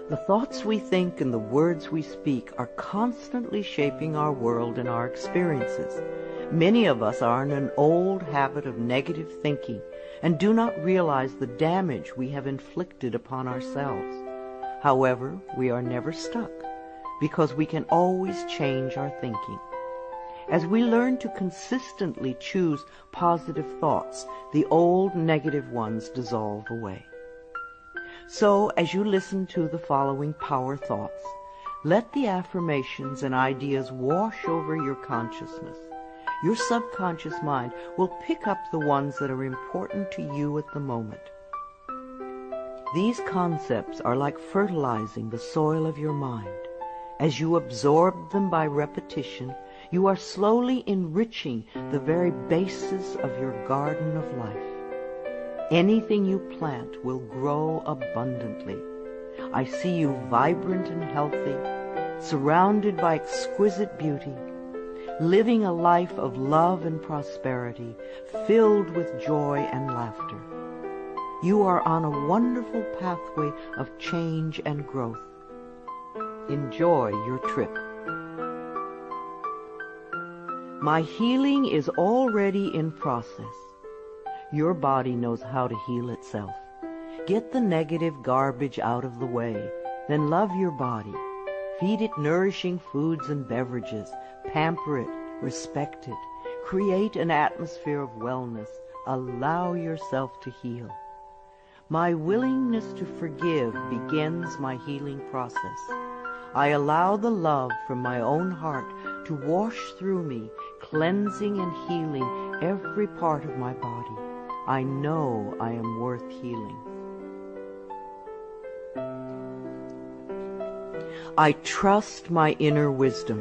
The thoughts we think and the words we speak are constantly shaping our world and our experiences. Many of us are in an old habit of negative thinking and do not realize the damage we have inflicted upon ourselves. However, we are never stuck because we can always change our thinking. As we learn to consistently choose positive thoughts, the old negative ones dissolve away. So, as you listen to the following power thoughts, let the affirmations and ideas wash over your consciousness. Your subconscious mind will pick up the ones that are important to you at the moment. These concepts are like fertilizing the soil of your mind. As you absorb them by repetition, you are slowly enriching the very basis of your garden of life. Anything you plant will grow abundantly. I see you vibrant and healthy, surrounded by exquisite beauty, living a life of love and prosperity, filled with joy and laughter. You are on a wonderful pathway of change and growth. Enjoy your trip. My healing is already in process. Your body knows how to heal itself. Get the negative garbage out of the way, then love your body. Feed it nourishing foods and beverages. Pamper it, respect it. Create an atmosphere of wellness. Allow yourself to heal. My willingness to forgive begins my healing process. I allow the love from my own heart to wash through me, cleansing and healing every part of my body. I know I am worth healing. I trust my inner wisdom.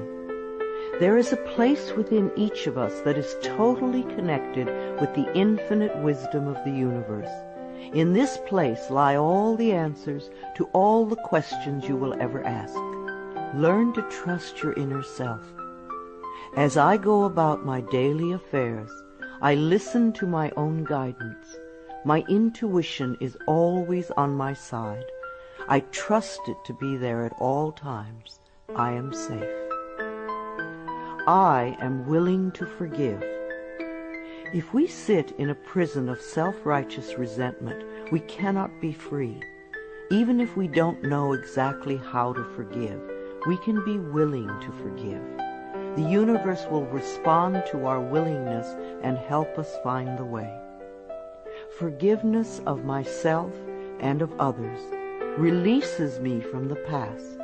There is a place within each of us that is totally connected with the infinite wisdom of the universe. In this place lie all the answers to all the questions you will ever ask. Learn to trust your inner self. As I go about my daily affairs, I listen to my own guidance. My intuition is always on my side. I trust it to be there at all times. I am safe. I am willing to forgive. If we sit in a prison of self-righteous resentment, we cannot be free. Even if we don't know exactly how to forgive, we can be willing to forgive. The universe will respond to our willingness and help us find the way. Forgiveness of myself and of others releases me from the past.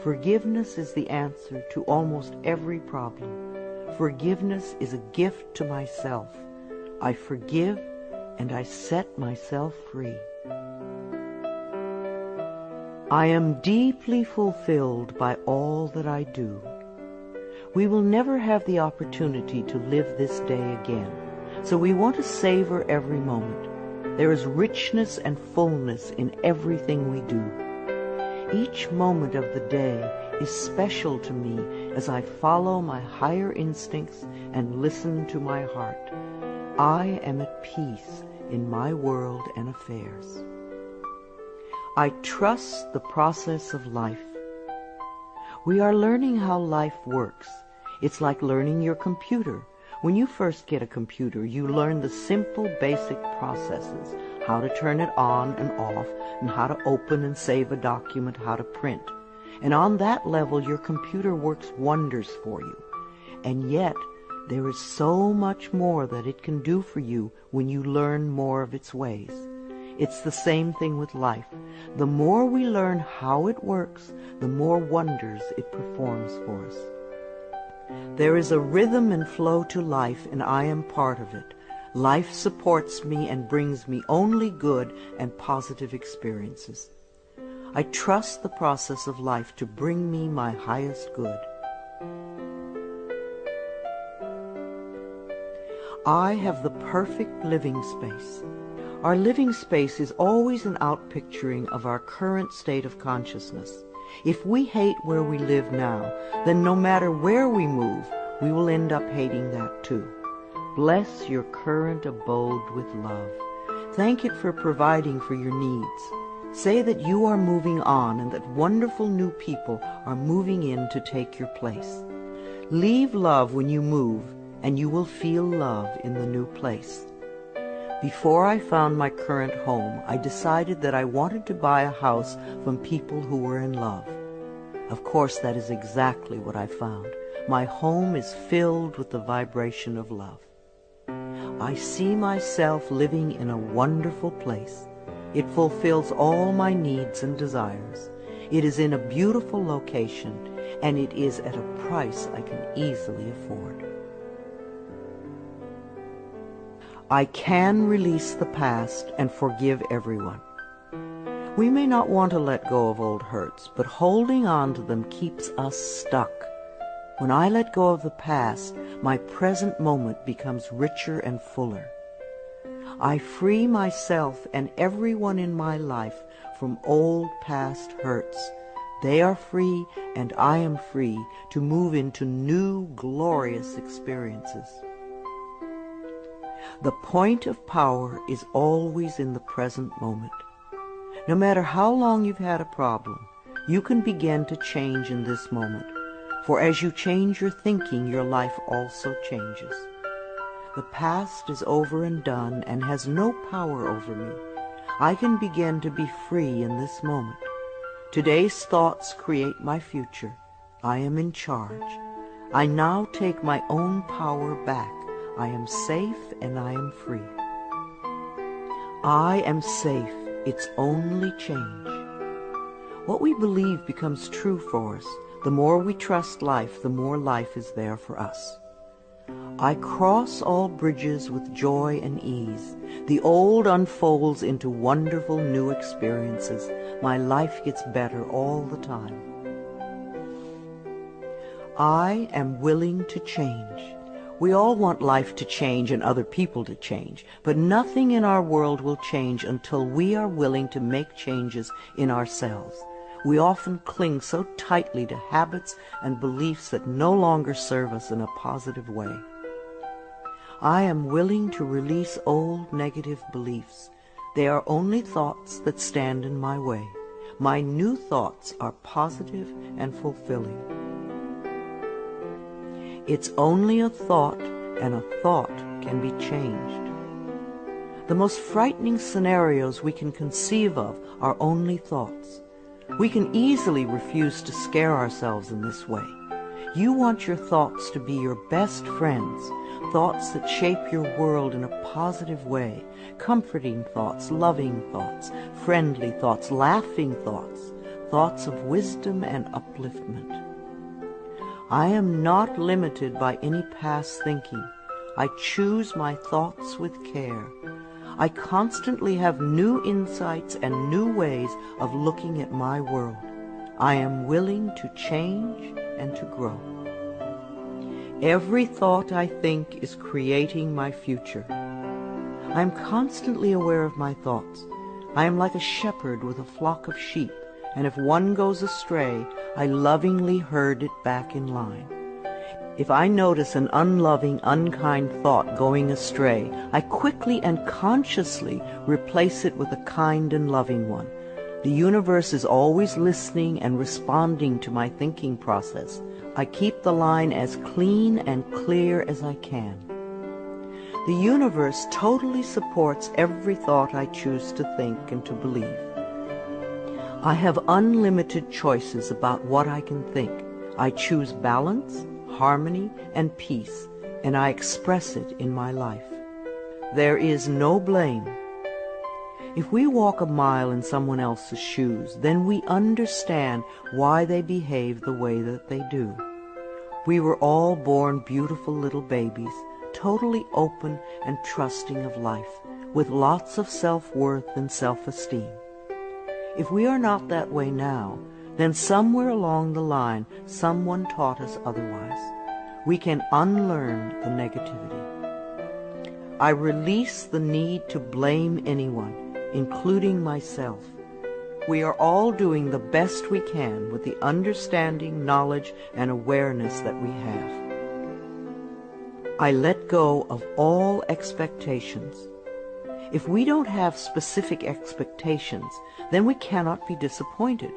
Forgiveness is the answer to almost every problem. Forgiveness is a gift to myself. I forgive and I set myself free. I am deeply fulfilled by all that I do. We will never have the opportunity to live this day again, so we want to savor every moment. There is richness and fullness in everything we do. Each moment of the day is special to me as I follow my higher instincts and listen to my heart. I am at peace in my world and affairs. I trust the process of life. We are learning how life works. It's like learning your computer. When you first get a computer, you learn the simple, basic processes, how to turn it on and off, and how to open and save a document, how to print. And on that level, your computer works wonders for you. And yet, there is so much more that it can do for you when you learn more of its ways. It's the same thing with life. The more we learn how it works, the more wonders it performs for us. There is a rhythm and flow to life, and I am part of it. Life supports me and brings me only good and positive experiences. I trust the process of life to bring me my highest good. I have the perfect living space. Our living space is always an outpicturing of our current state of consciousness. If we hate where we live now, then no matter where we move, we will end up hating that too. Bless your current abode with love. Thank it for providing for your needs. Say that you are moving on and that wonderful new people are moving in to take your place. Leave love when you move, and you will feel love in the new place. Before I found my current home, I decided that I wanted to buy a house from people who were in love. Of course, that is exactly what I found. My home is filled with the vibration of love. I see myself living in a wonderful place. It fulfills all my needs and desires. It is in a beautiful location, and it is at a price I can easily afford. I can release the past and forgive everyone. We may not want to let go of old hurts, but holding on to them keeps us stuck. When I let go of the past, my present moment becomes richer and fuller. I free myself and everyone in my life from old past hurts. They are free, and I am free to move into new, glorious experiences. The point of power is always in the present moment. No matter how long you've had a problem, you can begin to change in this moment. For as you change your thinking, your life also changes. The past is over and done and has no power over me. I can begin to be free in this moment. Today's thoughts create my future. I am in charge. I now take my own power back. I am safe and I am free. I am safe. It's only change. What we believe becomes true for us. The more we trust life, the more life is there for us. I cross all bridges with joy and ease. The old unfolds into wonderful new experiences. My life gets better all the time. I am willing to change. We all want life to change and other people to change, but nothing in our world will change until we are willing to make changes in ourselves. We often cling so tightly to habits and beliefs that no longer serve us in a positive way. I am willing to release old negative beliefs. They are only thoughts that stand in my way. My new thoughts are positive and fulfilling. It's only a thought, and a thought can be changed. The most frightening scenarios we can conceive of are only thoughts. We can easily refuse to scare ourselves in this way. You want your thoughts to be your best friends, thoughts that shape your world in a positive way, comforting thoughts, loving thoughts, friendly thoughts, laughing thoughts, thoughts of wisdom and upliftment. I am not limited by any past thinking. I choose my thoughts with care. I constantly have new insights and new ways of looking at my world. I am willing to change and to grow. Every thought I think is creating my future. I am constantly aware of my thoughts. I am like a shepherd with a flock of sheep, and if one goes astray, I lovingly herd it back in line. If I notice an unloving, unkind thought going astray, I quickly and consciously replace it with a kind and loving one. The universe is always listening and responding to my thinking process. I keep the line as clean and clear as I can. The universe totally supports every thought I choose to think and to believe. I have unlimited choices about what I can think. I choose balance, harmony, and peace, and I express it in my life. There is no blame. If we walk a mile in someone else's shoes, then we understand why they behave the way that they do. We were all born beautiful little babies, totally open and trusting of life, with lots of self-worth and self-esteem. If we are not that way now, then somewhere along the line someone taught us otherwise. We can unlearn the negativity. I release the need to blame anyone, including myself. We are all doing the best we can with the understanding, knowledge, and awareness that we have. I let go of all expectations. If we don't have specific expectations, then we cannot be disappointed.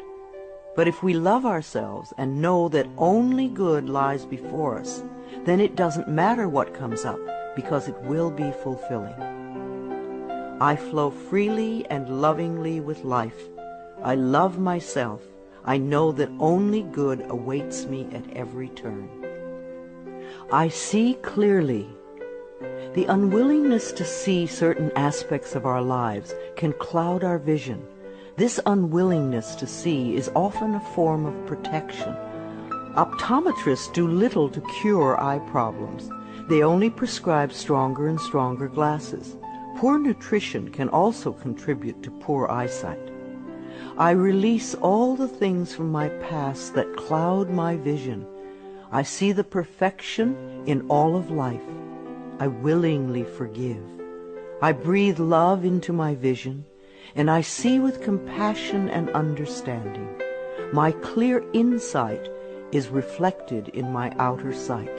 But if we love ourselves and know that only good lies before us, then it doesn't matter what comes up, because it will be fulfilling. I flow freely and lovingly with life. I love myself. I know that only good awaits me at every turn. I see clearly. The unwillingness to see certain aspects of our lives can cloud our vision. This unwillingness to see is often a form of protection. Optometrists do little to cure eye problems. They only prescribe stronger and stronger glasses. Poor nutrition can also contribute to poor eyesight. I release all the things from my past that cloud my vision. I see the perfection in all of life. I willingly forgive. I breathe love into my vision, and I see with compassion and understanding. My clear insight is reflected in my outer sight.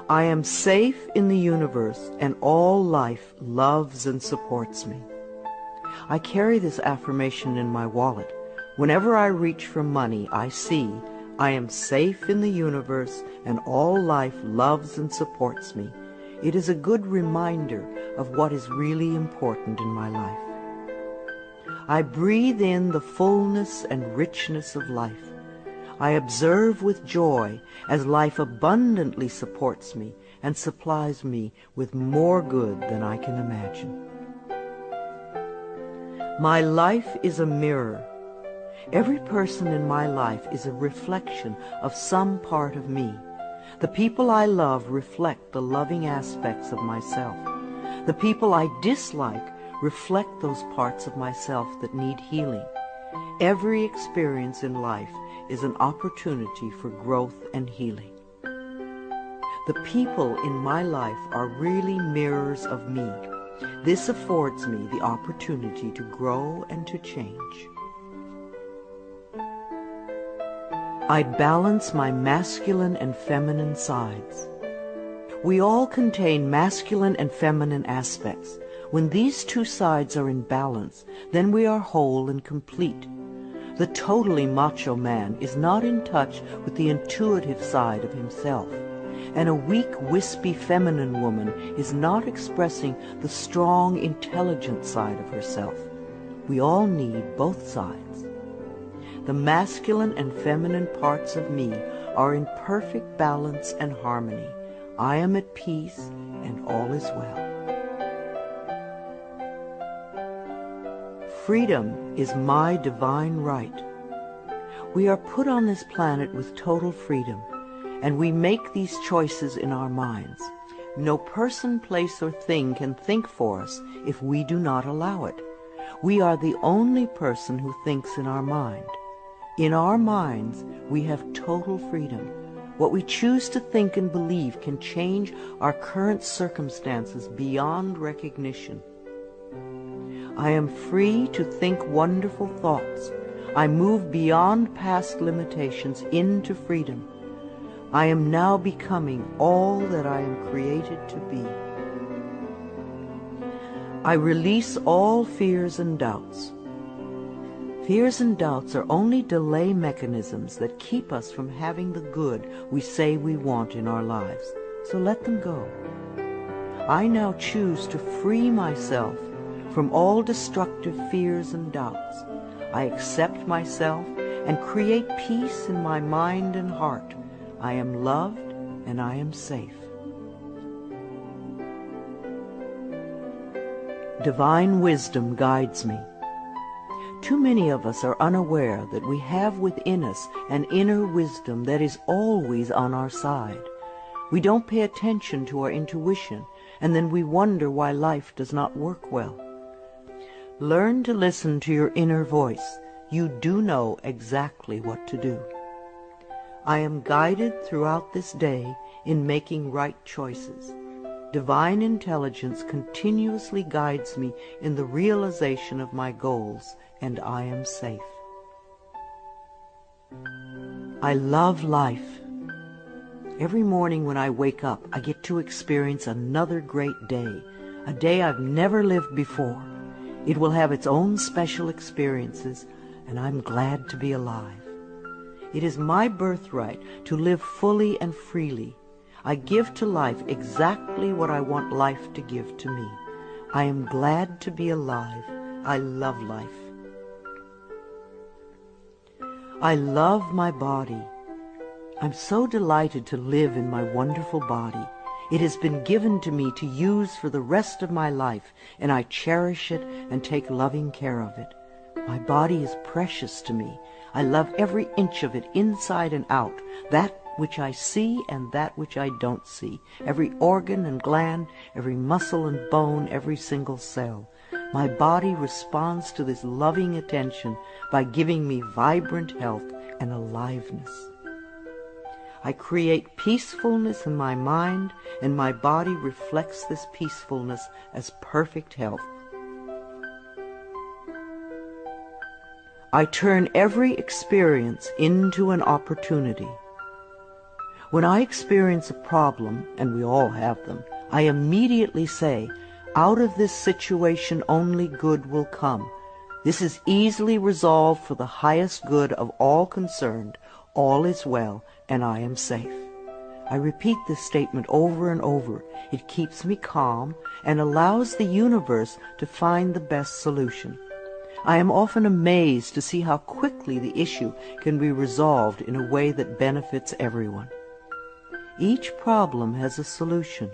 I am safe in the universe, and all life loves and supports me. I carry this affirmation in my wallet. Whenever I reach for money, I see I am safe in the universe, and all life loves and supports me. It is a good reminder of what is really important in my life. I breathe in the fullness and richness of life. I observe with joy as life abundantly supports me and supplies me with more good than I can imagine. My life is a mirror. Every person in my life is a reflection of some part of me. The people I love reflect the loving aspects of myself. The people I dislike reflect those parts of myself that need healing. Every experience in life is an opportunity for growth and healing. The people in my life are really mirrors of me. This affords me the opportunity to grow and to change. I balance my masculine and feminine sides. We all contain masculine and feminine aspects. When these two sides are in balance, then we are whole and complete. The totally macho man is not in touch with the intuitive side of himself, and a weak, wispy feminine woman is not expressing the strong, intelligent side of herself. We all need both sides. The masculine and feminine parts of me are in perfect balance and harmony. I am at peace, and all is well. Freedom is my divine right. We are put on this planet with total freedom, and we make these choices in our minds. No person, place, or thing can think for us if we do not allow it. We are the only person who thinks in our mind. In our minds, we have total freedom. What we choose to think and believe can change our current circumstances beyond recognition. I am free to think wonderful thoughts. I move beyond past limitations into freedom. I am now becoming all that I am created to be. I release all fears and doubts. Fears and doubts are only delay mechanisms that keep us from having the good we say we want in our lives. So let them go. I now choose to free myself from all destructive fears and doubts. I accept myself and create peace in my mind and heart. I am loved and I am safe. Divine wisdom guides me. Too many of us are unaware that we have within us an inner wisdom that is always on our side. We don't pay attention to our intuition, and then we wonder why life does not work well. Learn to listen to your inner voice. You do know exactly what to do. I am guided throughout this day in making right choices. Divine intelligence continuously guides me in the realization of my goals, and I am safe. I love life. Every morning when I wake up, I get to experience another great day, a day I've never lived before. It will have its own special experiences, and I'm glad to be alive. It is my birthright to live fully and freely. I give to life exactly what I want life to give to me. I am glad to be alive. I love life. I love my body. I'm so delighted to live in my wonderful body. It has been given to me to use for the rest of my life, and I cherish it and take loving care of it. My body is precious to me. I love every inch of it, inside and out, that which I see and that which I don't see, every organ and gland, every muscle and bone, every single cell. My body responds to this loving attention by giving me vibrant health and aliveness. I create peacefulness in my mind, and my body reflects this peacefulness as perfect health. I turn every experience into an opportunity. When I experience a problem, and we all have them, I immediately say, out of this situation only good will come. This is easily resolved for the highest good of all concerned. All is well, and I am safe. I repeat this statement over and over. It keeps me calm and allows the universe to find the best solution. I am often amazed to see how quickly the issue can be resolved in a way that benefits everyone. Each problem has a solution.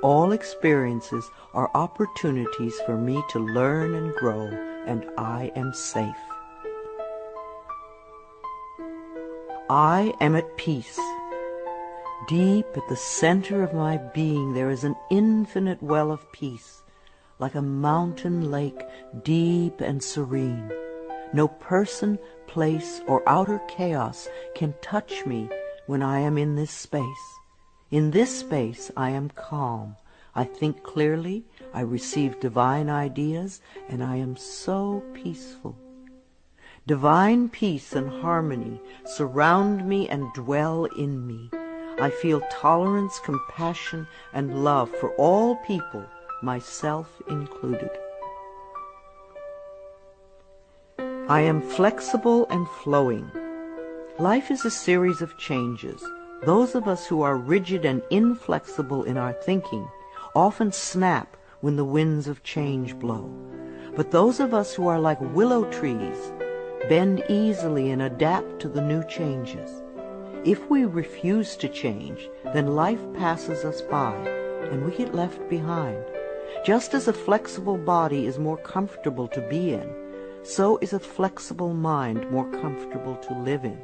All experiences are opportunities for me to learn and grow, and I am safe. I am at peace. Deep at the center of my being there is an infinite well of peace, like a mountain lake, deep and serene. No person, place, or outer chaos can touch me when I am in this space. In this space I am calm. I think clearly, I receive divine ideas, and I am so peaceful. Divine peace and harmony surround me and dwell in me. I feel tolerance, compassion, and love for all people, myself included. I am flexible and flowing. Life is a series of changes. Those of us who are rigid and inflexible in our thinking often snap when the winds of change blow. But those of us who are like willow trees bend easily and adapt to the new changes. If we refuse to change, then life passes us by and we get left behind. Just as a flexible body is more comfortable to be in, so is a flexible mind more comfortable to live in.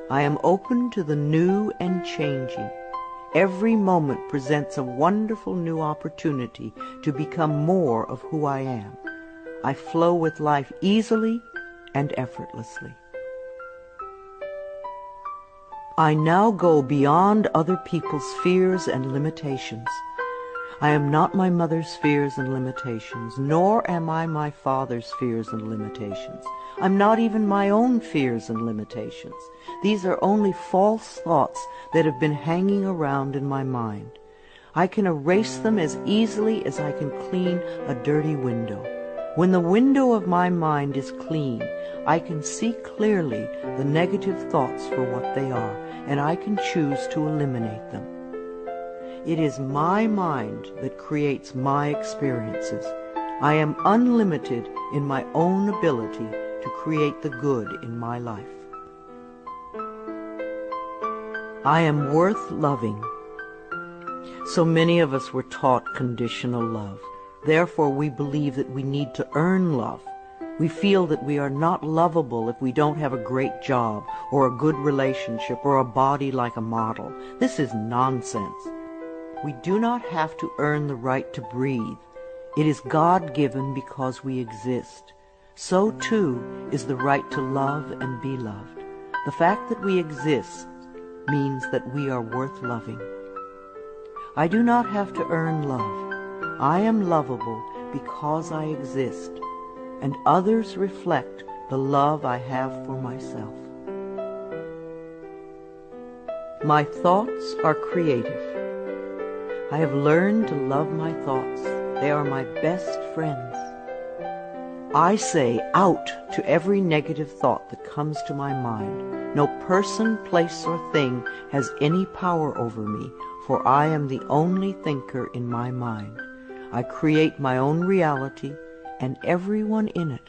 I am open to the new and changing. Every moment presents a wonderful new opportunity to become more of who I am. I flow with life easily and effortlessly. I now go beyond other people's fears and limitations. I am not my mother's fears and limitations, nor am I my father's fears and limitations. I'm not even my own fears and limitations. These are only false thoughts that have been hanging around in my mind. I can erase them as easily as I can clean a dirty window. When the window of my mind is clean, I can see clearly the negative thoughts for what they are, and I can choose to eliminate them. It is my mind that creates my experiences. I am unlimited in my own ability to create the good in my life. I am worth loving. So many of us were taught conditional love. Therefore, we believe that we need to earn love. We feel that we are not lovable if we don't have a great job or a good relationship or a body like a model. This is nonsense. We do not have to earn the right to breathe. It is God-given because we exist. So, too, is the right to love and be loved. The fact that we exist means that we are worth loving. I do not have to earn love. I am lovable because I exist, and others reflect the love I have for myself. My thoughts are creative. I have learned to love my thoughts. They are my best friends. I say out to every negative thought that comes to my mind. No person, place, or thing has any power over me, for I am the only thinker in my mind. I create my own reality and everyone in it.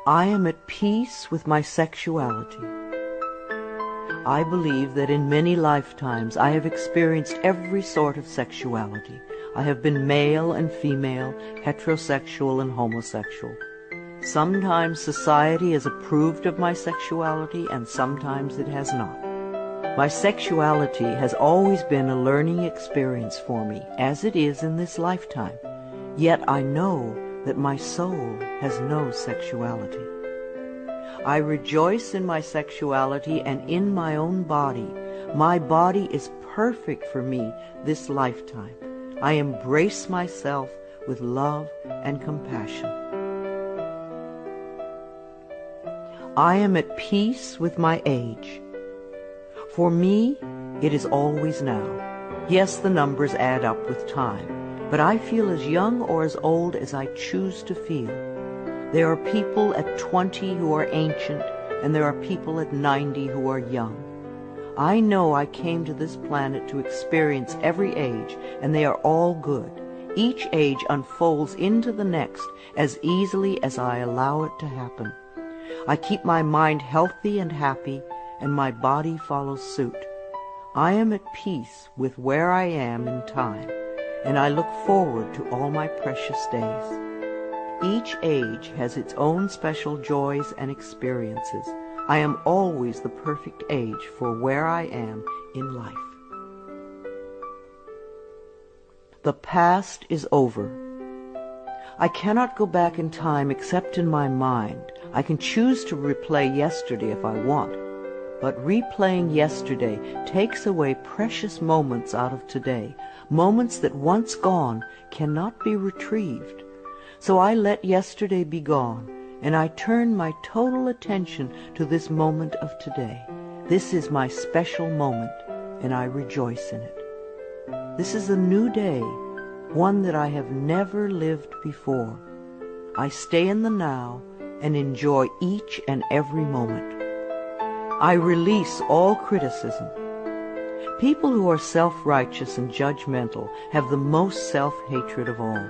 I am at peace with my sexuality. I believe that in many lifetimes I have experienced every sort of sexuality. I have been male and female, heterosexual and homosexual. Sometimes society has approved of my sexuality and sometimes it has not. My sexuality has always been a learning experience for me, as it is in this lifetime. Yet I know that my soul has no sexuality. I rejoice in my sexuality and in my own body. My body is perfect for me this lifetime. I embrace myself with love and compassion. I am at peace with my age. For me, it is always now. Yes, the numbers add up with time, but I feel as young or as old as I choose to feel. There are people at 20 who are ancient, and there are people at 90 who are young. I know I came to this planet to experience every age, and they are all good. Each age unfolds into the next as easily as I allow it to happen. I keep my mind healthy and happy, and my body follows suit. I am at peace with where I am in time, and I look forward to all my precious days. Each age has its own special joys and experiences. I am always the perfect age for where I am in life. The past is over. I cannot go back in time except in my mind. I can choose to replay yesterday if I want, but replaying yesterday takes away precious moments out of today, moments that once gone cannot be retrieved. So I let yesterday be gone, and I turn my total attention to this moment of today. This is my special moment, and I rejoice in it. This is a new day, one that I have never lived before. I stay in the now and enjoy each and every moment. I release all criticism. People who are self-righteous and judgmental have the most self-hatred of all.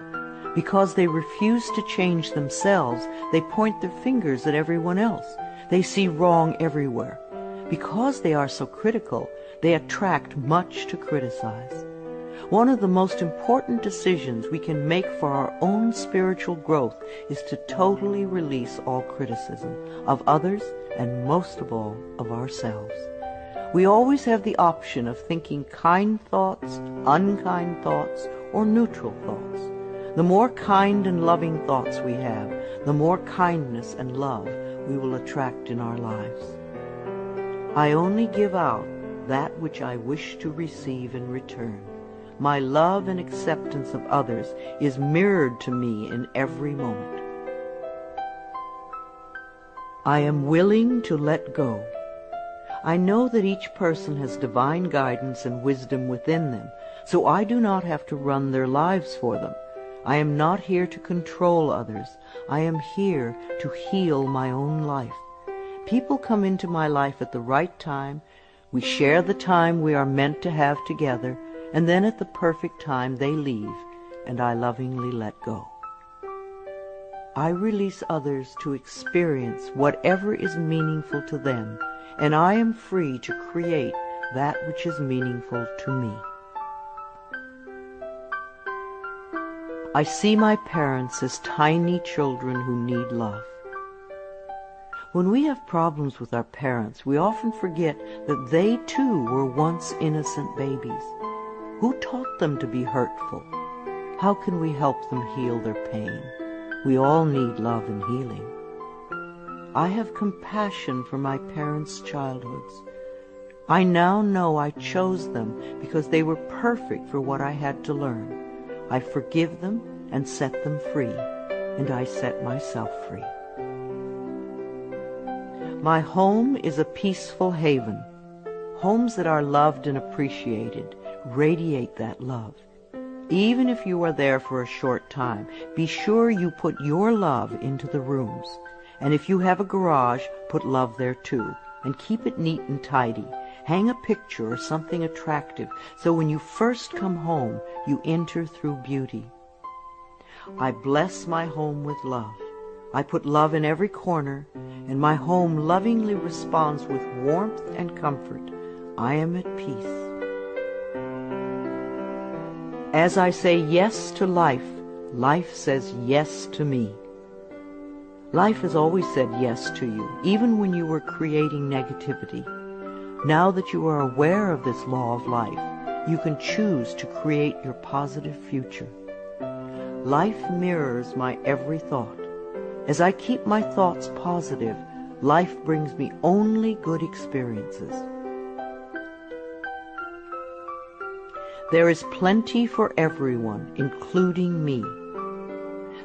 Because they refuse to change themselves, they point their fingers at everyone else. They see wrong everywhere. Because they are so critical, they attract much to criticize. One of the most important decisions we can make for our own spiritual growth is to totally release all criticism of others and most of all of ourselves. We always have the option of thinking kind thoughts, unkind thoughts, or neutral thoughts. The more kind and loving thoughts we have, the more kindness and love we will attract in our lives. I only give out that which I wish to receive in return. My love and acceptance of others is mirrored to me in every moment. I am willing to let go. I know that each person has divine guidance and wisdom within them, so I do not have to run their lives for them. I am not here to control others. I am here to heal my own life. People come into my life at the right time. We share the time we are meant to have together, and then at the perfect time they leave, and I lovingly let go. I release others to experience whatever is meaningful to them, and I am free to create that which is meaningful to me. I see my parents as tiny children who need love. When we have problems with our parents, we often forget that they too were once innocent babies. Who taught them to be hurtful? How can we help them heal their pain? We all need love and healing. I have compassion for my parents' childhoods. I now know I chose them because they were perfect for what I had to learn. I forgive them and set them free, and I set myself free. My home is a peaceful haven. Homes that are loved and appreciated radiate that love. Even if you are there for a short time, be sure you put your love into the rooms. And if you have a garage, put love there too. And keep it neat and tidy. Hang a picture or something attractive, so when you first come home, you enter through beauty. I bless my home with love. I put love in every corner, and my home lovingly responds with warmth and comfort. I am at peace. As I say yes to life, life says yes to me. Life has always said yes to you, even when you were creating negativity. Now that you are aware of this law of life, you can choose to create your positive future. Life mirrors my every thought. As I keep my thoughts positive, life brings me only good experiences. There is plenty for everyone, including me.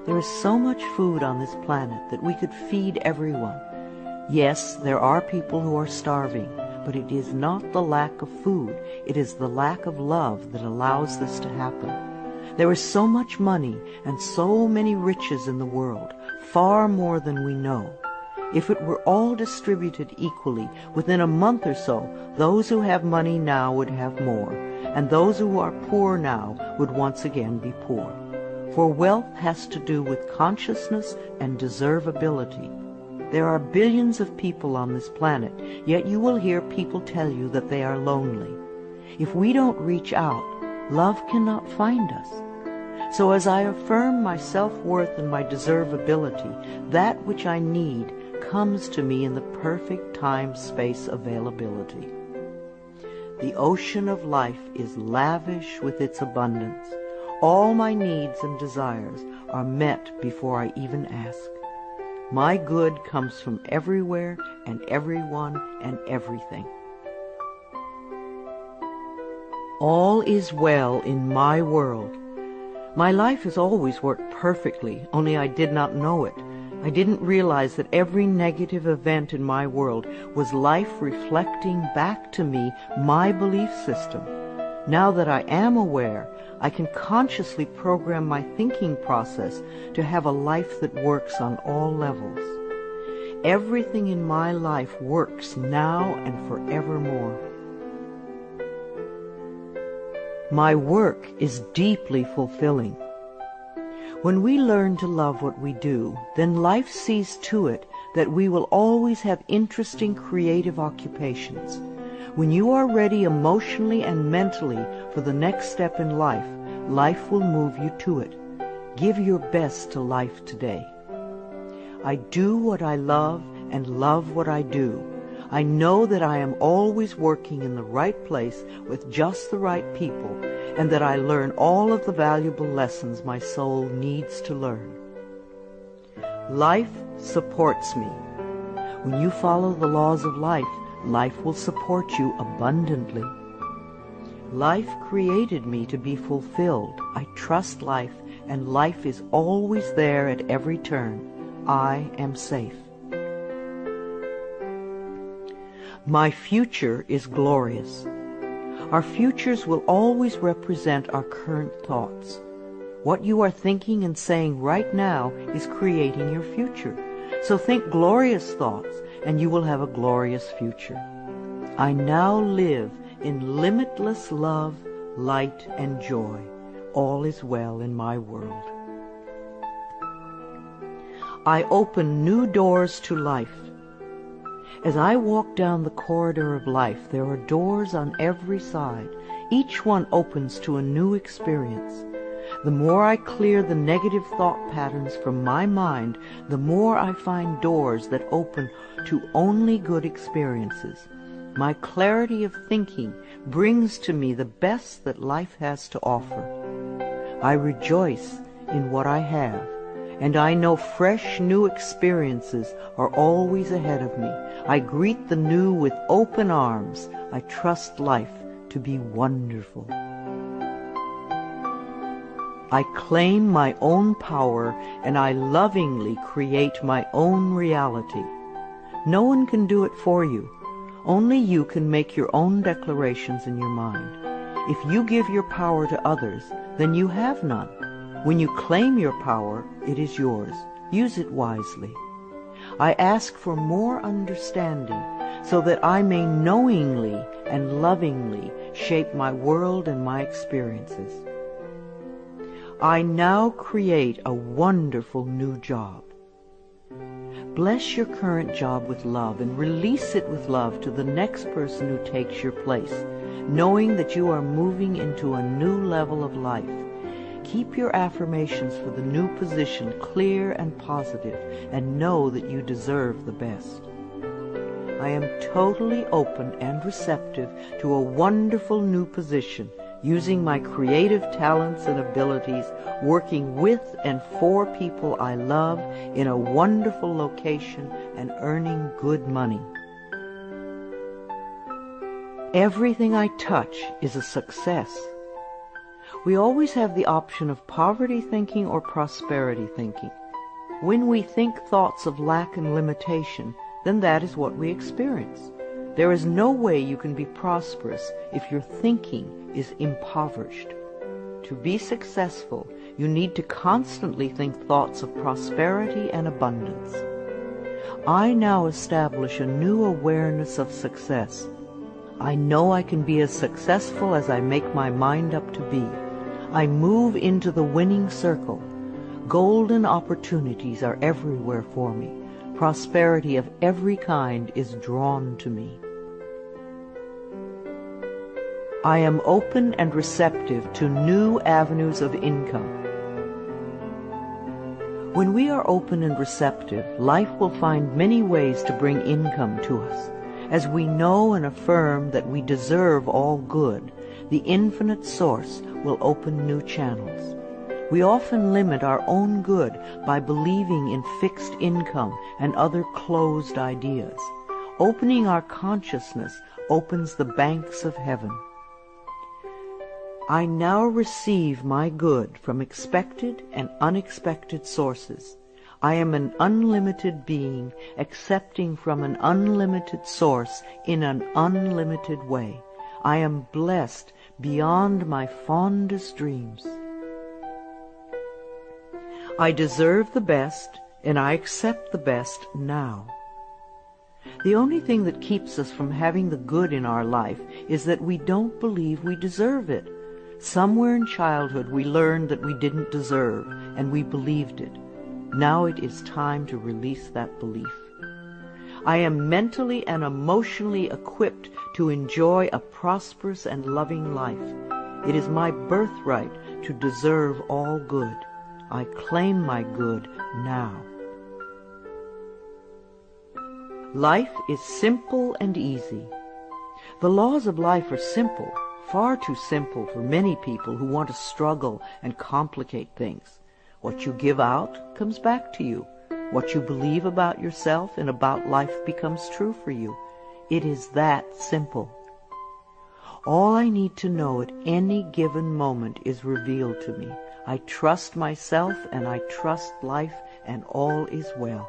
There is so much food on this planet that we could feed everyone. Yes, there are people who are starving, but it is not the lack of food, it is the lack of love that allows this to happen. There is so much money and so many riches in the world, far more than we know. If it were all distributed equally, within a month or so, those who have money now would have more, and those who are poor now would once again be poor. For wealth has to do with consciousness and deservability. There are billions of people on this planet, yet you will hear people tell you that they are lonely. If we don't reach out, love cannot find us. So as I affirm my self-worth and my deservability, that which I need comes to me in the perfect time-space availability. The ocean of life is lavish with its abundance. All my needs and desires are met before I even ask. My good comes from everywhere and everyone and everything. All is well in my world. My life has always worked perfectly, only I did not know it. I didn't realize that every negative event in my world was life reflecting back to me my belief system. Now that I am aware, I can consciously program my thinking process to have a life that works on all levels. Everything in my life works now and forevermore. My work is deeply fulfilling. When we learn to love what we do, then life sees to it that we will always have interesting creative occupations. When you are ready emotionally and mentally for the next step in life, life will move you to it. Give your best to life today. I do what I love and love what I do. I know that I am always working in the right place with just the right people, and that I learn all of the valuable lessons my soul needs to learn. Life supports me. When you follow the laws of life, life will support you abundantly. Life created me to be fulfilled. I trust life, and life is always there at every turn. I am safe. My future is glorious. Our futures will always represent our current thoughts. What you are thinking and saying right now is creating your future. So think glorious thoughts, and you will have a glorious future. I now live in limitless love, light, and joy. All is well in my world. I open new doors to life. As I walk down the corridor of life, there are doors on every side. Each one opens to a new experience. The more I clear the negative thought patterns from my mind, the more I find doors that open to only good experiences. My clarity of thinking brings to me the best that life has to offer. I rejoice in what I have, and I know fresh new experiences are always ahead of me. I greet the new with open arms. I trust life to be wonderful. I claim my own power, and I lovingly create my own reality. No one can do it for you. Only you can make your own declarations in your mind. If you give your power to others, then you have none. When you claim your power, it is yours. Use it wisely. I ask for more understanding so that I may knowingly and lovingly shape my world and my experiences. I now create a wonderful new job. Bless your current job with love and release it with love to the next person who takes your place, knowing that you are moving into a new level of life. Keep your affirmations for the new position clear and positive, and know that you deserve the best. I am totally open and receptive to a wonderful new position, using my creative talents and abilities, working with and for people I love in a wonderful location and earning good money. Everything I touch is a success. We always have the option of poverty thinking or prosperity thinking. When we think thoughts of lack and limitation, then that is what we experience. There is no way you can be prosperous if your thinking is impoverished. To be successful, you need to constantly think thoughts of prosperity and abundance. I now establish a new awareness of success. I know I can be as successful as I make my mind up to be. I move into the winning circle. Golden opportunities are everywhere for me. Prosperity of every kind is drawn to me. I am open and receptive to new avenues of income. When we are open and receptive, life will find many ways to bring income to us. As we know and affirm that we deserve all good, the infinite source will open new channels. We often limit our own good by believing in fixed income and other closed ideas. Opening our consciousness opens the banks of heaven. I now receive my good from expected and unexpected sources. I am an unlimited being, accepting from an unlimited source in an unlimited way. I am blessed beyond my fondest dreams. I deserve the best, and I accept the best now. The only thing that keeps us from having the good in our life is that we don't believe we deserve it. Somewhere in childhood we learned that we didn't deserve, and we believed it. Now it is time to release that belief. I am mentally and emotionally equipped to enjoy a prosperous and loving life. It is my birthright to deserve all good. I claim my good now. Life is simple and easy. The laws of life are simple, far too simple for many people who want to struggle and complicate things. What you give out comes back to you. What you believe about yourself and about life becomes true for you. It is that simple. All I need to know at any given moment is revealed to me. I trust myself and I trust life, and all is well.